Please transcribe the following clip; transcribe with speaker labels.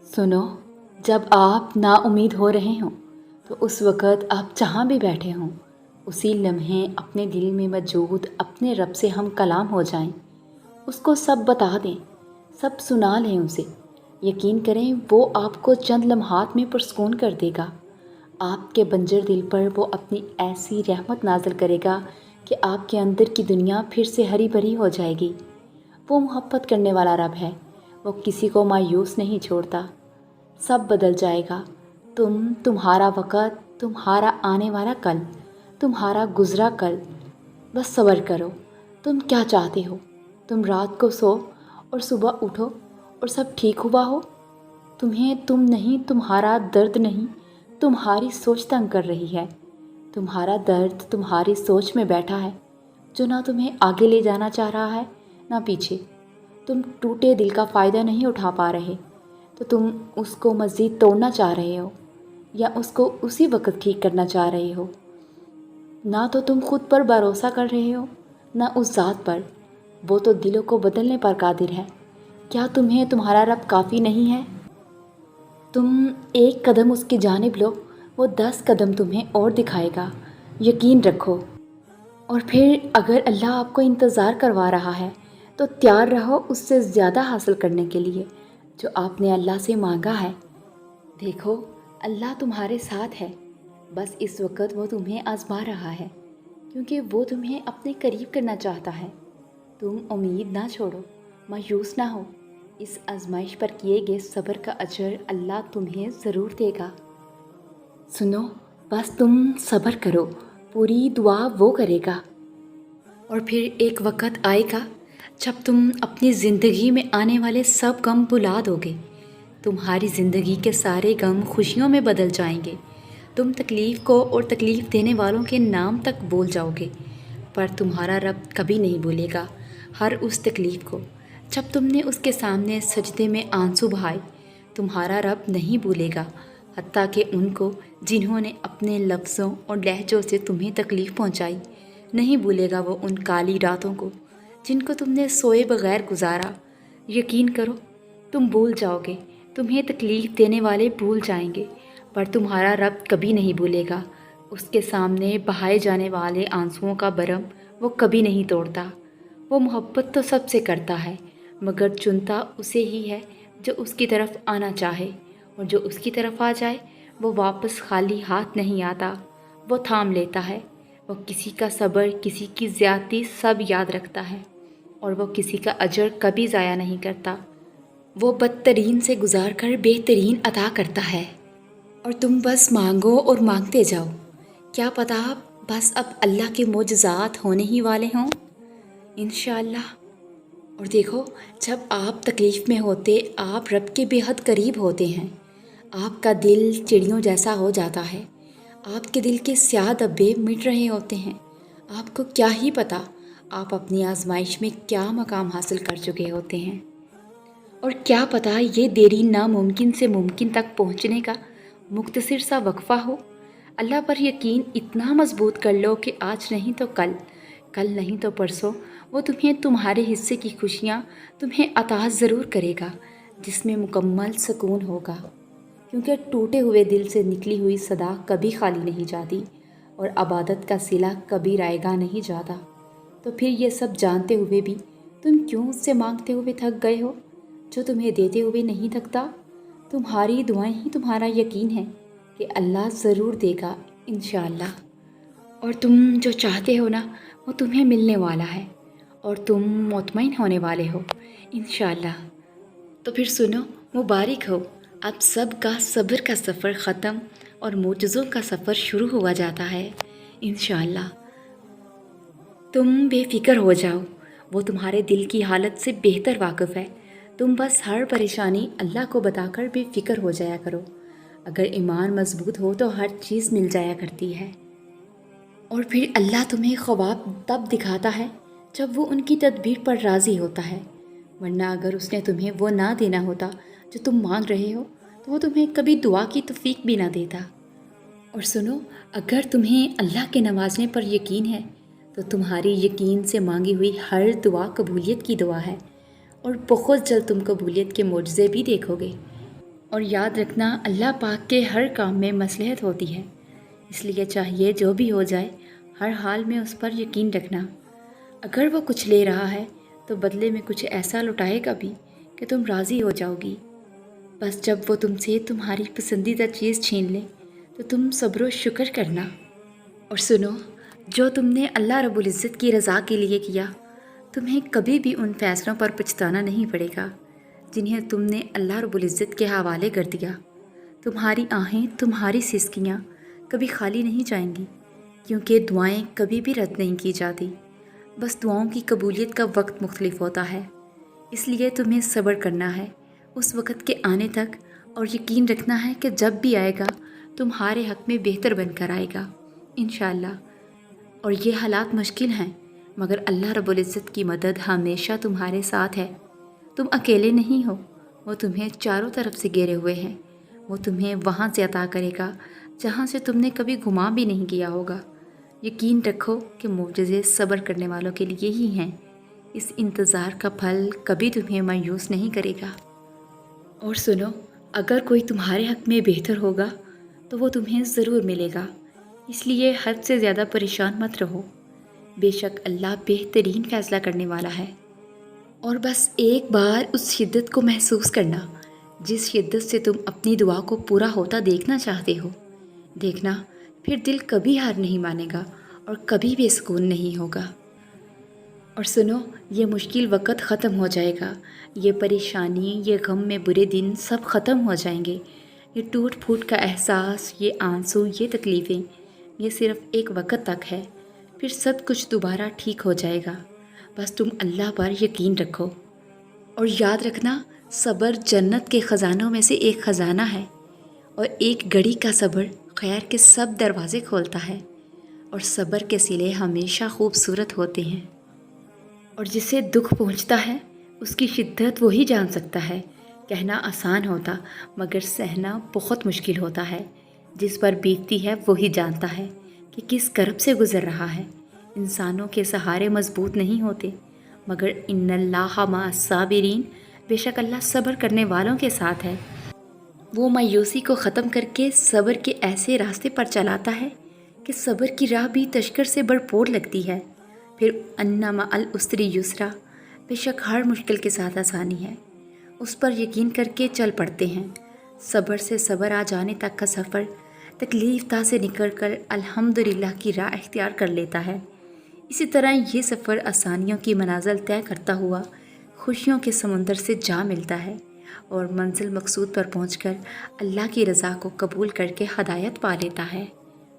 Speaker 1: सुनो, जब आप नाउम्मीद हो रहे हों तो उस वक़्त आप जहाँ भी बैठे हों, उसी लम्हे अपने दिल में मौजूद अपने रब से हम कलाम हो जाएं, उसको सब बता दें, सब सुना लें उसे। यकीन करें वो आपको चंद लम्हात में पुरस्कून कर देगा। आपके बंजर दिल पर वो अपनी ऐसी रहमत नाज़िल करेगा कि आपके अंदर की दुनिया फिर से हरी भरी हो जाएगी। वो मोहब्बत करने वाला रब है, वो किसी को मायूस नहीं छोड़ता। सब बदल जाएगा। तुम्हारा वक़्त, तुम्हारा आने वाला कल, तुम्हारा गुज़रा कल। बस सब्र करो। तुम क्या चाहते हो? तुम रात को सो और सुबह उठो और सब ठीक हुआ हो? तुम नहीं, तुम्हारा दर्द नहीं, तुम्हारी सोच तंग कर रही है। तुम्हारा दर्द तुम्हारी सोच में बैठा है, जो ना तुम्हें आगे ले जाना चाह रहा है ना पीछे। तुम टूटे दिल का फ़ायदा नहीं उठा पा रहे, तो तुम उसको मज़ीद तोड़ना चाह रहे हो या उसको उसी वक्त ठीक करना चाह रहे हो। ना तो तुम खुद पर भरोसा कर रहे हो, ना उस ज़ात पर। वो तो दिलों को बदलने पर कादिर है। क्या तुम्हें तुम्हारा रब काफ़ी नहीं है? तुम एक कदम उसकी जानिब लो, वो 10 कदम तुम्हें और दिखाएगा। यकीन रखो। और फिर अगर अल्लाह आपको इंतज़ार करवा रहा है तो तैयार रहो उससे ज़्यादा हासिल करने के लिए जो आपने अल्लाह से मांगा है। देखो, अल्लाह तुम्हारे साथ है। बस इस वक्त वो तुम्हें आज़मा रहा है, क्योंकि वो तुम्हें अपने करीब करना चाहता है। तुम उम्मीद ना छोड़ो, मायूस ना हो। इस आजमाइश पर किए गए सब्र का अजर अल्लाह तुम्हें ज़रूर देगा। सुनो, बस तुम सब्र करो, पूरी दुआ वो करेगा। और फिर एक वक़्त आएगा जब तुम अपनी ज़िंदगी में आने वाले सब गम भुला दोगे। तुम्हारी ज़िंदगी के सारे गम खुशियों में बदल जाएंगे। तुम तकलीफ़ को और तकलीफ़ देने वालों के नाम तक भूल जाओगे, पर तुम्हारा रब कभी नहीं भूलेगा हर उस तकलीफ़ को। जब तुमने उसके सामने सजदे में आंसू बहाए, तुम्हारा रब नहीं भूलेगा, हत्ता कि उनको जिन्होंने अपने लफ्ज़ों और लहजों से तुम्हें तकलीफ़ पहुंचाई। नहीं भूलेगा वो उन काली रातों को जिनको तुमने सोए बगैर गुजारा। यकीन करो, तुम भूल जाओगे, तुम्हें तकलीफ़ देने वाले भूल जाएंगे, पर तुम्हारा रब कभी नहीं भूलेगा। उसके सामने बहाए जाने वाले आंसुओं का भरम वो कभी नहीं तोड़ता। वो मोहब्बत तो सबसे करता है, मगर चुनता उसे ही है जो उसकी तरफ आना चाहे, और जो उसकी तरफ आ जाए वो वापस खाली हाथ नहीं आता। वो थाम लेता है। वो किसी का सब्र, किसी की ज़्यादती सब याद रखता है, और वो किसी का अजर कभी ज़ाया नहीं करता। वो बदतरीन से गुजार कर बेहतरीन अता करता है, और तुम बस मांगो और मांगते जाओ। क्या पता बस अब अल्लाह के मोजज़ात होने ही वाले हों, इंशाअल्लाह। और देखो, जब आप तकलीफ़ में होते, आप रब के बेहद करीब होते हैं। आपका दिल चिड़ियों जैसा हो जाता है। आपके दिल के स्याह धब्बे मिट रहे होते हैं। आपको क्या ही पता आप अपनी आजमाइश में क्या मकाम हासिल कर चुके होते हैं, और क्या पता ये देरी नामुमकिन से मुमकिन तक पहुंचने का मुख्तसर सा वक्फा हो। अल्लाह पर यकीन इतना मजबूत कर लो कि आज नहीं तो कल, कल नहीं तो परसों वो तुम्हें तुम्हारे हिस्से की खुशियाँ तुम्हें अता ज़रूर करेगा, जिसमें मुकम्मल सुकून होगा। क्योंकि टूटे हुए दिल से निकली हुई सदा कभी खाली नहीं जाती, और इबादत का सिला कभी रायगा नहीं जाता। तो फिर ये सब जानते हुए भी तुम क्यों उससे मांगते हुए थक गए हो, जो तुम्हें देते हुए नहीं थकता? तुम्हारी दुआएं ही तुम्हारा यकीन है कि अल्लाह ज़रूर देगा, इंशाअल्लाह। और तुम जो चाहते हो ना, वो तुम्हें मिलने वाला है, और तुम मुतमईन होने वाले हो, इंशाअल्लाह। तो फिर सुनो, मुबारक हो, अब सब का सब्र का सफ़र ख़त्म और मोजज़ों का सफ़र शुरू हुआ जाता है, इंशाअल्लाह। तुम बेफ़िक्र हो जाओ, वो तुम्हारे दिल की हालत से बेहतर वाकिफ़ है। तुम बस हर परेशानी अल्लाह को बताकर बेफ़िक्र हो जाया करो। अगर ईमान मजबूत हो तो हर चीज़ मिल जाया करती है। और फिर अल्लाह तुम्हें ख्वाब तब दिखाता है जब वो उनकी तदबीर पर राज़ी होता है, वरना अगर उसने तुम्हें वो ना देना होता जो तुम मांग रहे हो, तो वो तुम्हें कभी दुआ की तौफीक भी ना देता। और सुनो, अगर तुम्हें अल्लाह के नवाजने पर यकीन है تو تمہاری یقین سے مانگی ہوئی ہر دعا قبولیت کی دعا ہے، اور بہت جلد تم قبولیت کے معجزے بھی دیکھو گے۔ اور یاد رکھنا، اللہ پاک کے ہر کام میں مصلحت ہوتی ہے، اس لیے چاہیے جو بھی ہو جائے ہر حال میں اس پر یقین رکھنا۔ اگر وہ کچھ لے رہا ہے تو بدلے میں کچھ ایسا لوٹائے گا بھی کہ تم راضی ہو جاؤ گی۔ بس جب وہ تم سے تمہاری پسندیدہ چیز چھین لے تو تم صبر و شکر کرنا۔ اور سنو، جو تم نے اللہ رب العزت کی رضا کے لیے کیا، تمہیں کبھی بھی ان فیصلوں پر پچھتانا نہیں پڑے گا جنہیں تم نے اللہ رب العزت کے حوالے کر دیا۔ تمہاری آہیں، تمہاری سسکیاں کبھی خالی نہیں جائیں گی، کیونکہ دعائیں کبھی بھی رد نہیں کی جاتی، بس دعاؤں کی قبولیت کا وقت مختلف ہوتا ہے۔ اس لیے تمہیں صبر کرنا ہے اس وقت کے آنے تک، اور یقین رکھنا ہے کہ جب بھی آئے گا تمہارے حق میں بہتر بن کر آئے گا انشاءاللہ۔ اور یہ حالات مشکل ہیں، مگر اللہ رب العزت کی مدد ہمیشہ تمہارے ساتھ ہے۔ تم اکیلے نہیں ہو، وہ تمہیں چاروں طرف سے گھیرے ہوئے ہیں۔ وہ تمہیں وہاں سے عطا کرے گا جہاں سے تم نے کبھی گمان بھی نہیں کیا ہوگا۔ یقین رکھو کہ معجزے صبر کرنے والوں کے لیے ہی ہیں۔ اس انتظار کا پھل کبھی تمہیں مایوس نہیں کرے گا۔ اور سنو، اگر کوئی تمہارے حق میں بہتر ہوگا تو وہ تمہیں ضرور ملے گا، اس لیے حد سے زیادہ پریشان مت رہو۔ بے شک اللہ بہترین فیصلہ کرنے والا ہے۔ اور بس ایک بار اس شدت کو محسوس کرنا جس شدت سے تم اپنی دعا کو پورا ہوتا دیکھنا چاہتے ہو۔ دیکھنا، پھر دل کبھی ہار نہیں مانے گا اور کبھی بے سکون نہیں ہوگا۔ اور سنو، یہ مشکل وقت ختم ہو جائے گا، یہ پریشانی، یہ غم میں برے دن سب ختم ہو جائیں گے۔ یہ ٹوٹ پھوٹ کا احساس، یہ آنسو، یہ تکلیفیں، یہ صرف ایک وقت تک ہے، پھر سب کچھ دوبارہ ٹھیک ہو جائے گا۔ بس تم اللہ پر یقین رکھو، اور یاد رکھنا، صبر جنت کے خزانوں میں سے ایک خزانہ ہے، اور ایک گھڑی کا صبر خیر کے سب دروازے کھولتا ہے، اور صبر کے صلے ہمیشہ خوبصورت ہوتے ہیں۔ اور جسے دکھ پہنچتا ہے اس کی شدت وہی جان سکتا ہے۔ کہنا آسان ہوتا مگر سہنا بہت مشکل ہوتا ہے۔ جس پر بیتتی ہے وہی جانتا ہے کہ کس کرب سے گزر رہا ہے۔ انسانوں کے سہارے مضبوط نہیں ہوتے، مگر ان اللہ مع الصابرین، بے شک اللہ صبر کرنے والوں کے ساتھ ہے۔ وہ مایوسی کو ختم کر کے صبر کے ایسے راستے پر چلاتا ہے کہ صبر کی راہ بھی تشکر سے بھرپور لگتی ہے۔ پھر ان مع العسر یسرا، بے شک ہر مشکل کے ساتھ آسانی ہے۔ اس پر یقین کر کے چل پڑتے ہیں۔ صبر سے صبر آ جانے تک کا سفر تکلیف دہ سے نکل کر الحمدللہ کی راہ اختیار کر لیتا ہے۔ اسی طرح یہ سفر آسانیوں کی منازل طے کرتا ہوا خوشیوں کے سمندر سے جا ملتا ہے، اور منزل مقصود پر پہنچ کر اللہ کی رضا کو قبول کر کے ہدایت پا لیتا ہے۔